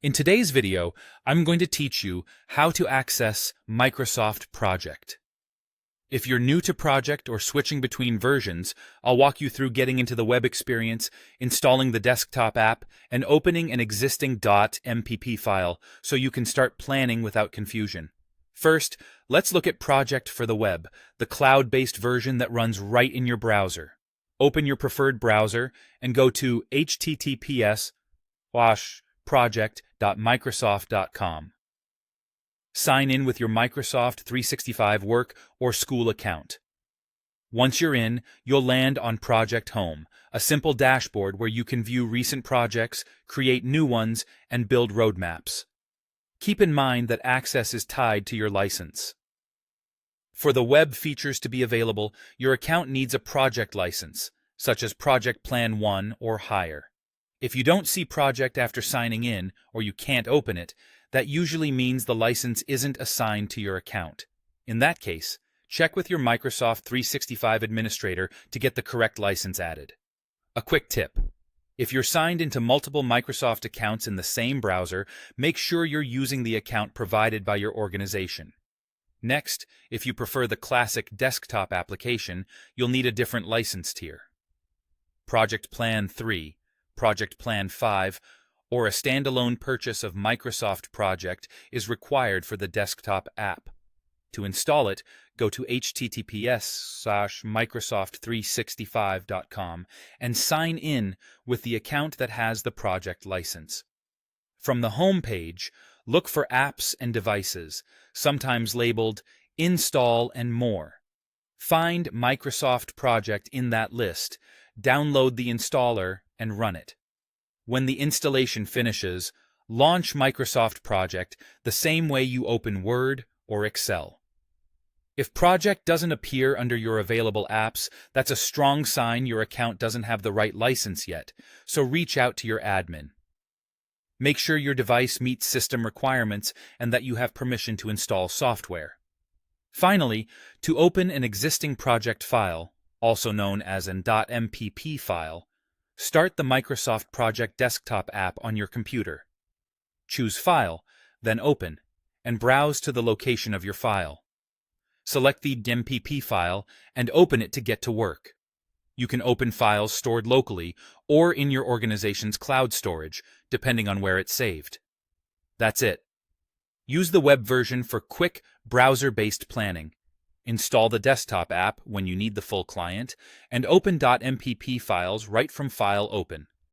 In today's video, I'm going to teach you how to access Microsoft Project. If you're new to Project or switching between versions, I'll walk you through getting into the web experience, installing the desktop app, and opening an existing .mpp file so you can start planning without confusion. First, let's look at Project for the web, the cloud-based version that runs right in your browser. Open your preferred browser and go to https://project.microsoft.com. Sign in with your Microsoft 365 work or school account. Once you're in, you'll land on Project Home, a simple dashboard where you can view recent projects, create new ones, and build roadmaps. Keep in mind that access is tied to your license. For the web features to be available, your account needs a project license, such as Project Plan 1 or higher. If you don't see Project after signing in, or you can't open it, that usually means the license isn't assigned to your account. In that case, check with your Microsoft 365 administrator to get the correct license added. A quick tip: if you're signed into multiple Microsoft accounts in the same browser, make sure you're using the account provided by your organization. Next, if you prefer the classic desktop application, you'll need a different license tier. Project Plan 3, Project Plan 5, or a standalone purchase of Microsoft Project is required for the desktop app. To install it, go to https://microsoft365.com and sign in with the account that has the project license. From the home page, look for Apps and Devices, sometimes labeled Install and More. Find Microsoft Project in that list, download the installer, and run it. When the installation finishes, launch Microsoft Project the same way you open Word or Excel. If Project doesn't appear under your available apps, that's a strong sign your account doesn't have the right license yet, so reach out to your admin. Make sure your device meets system requirements and that you have permission to install software. Finally, to open an existing project file, also known as an .mpp file, start the Microsoft Project desktop app on your computer. Choose File, then Open, and browse to the location of your file. Select the .mpp file and open it to get to work. You can open files stored locally or in your organization's cloud storage, depending on where it's saved. That's it. Use the web version for quick, browser-based planning. Install the desktop app when you need the full client, and open .mpp files right from File Open.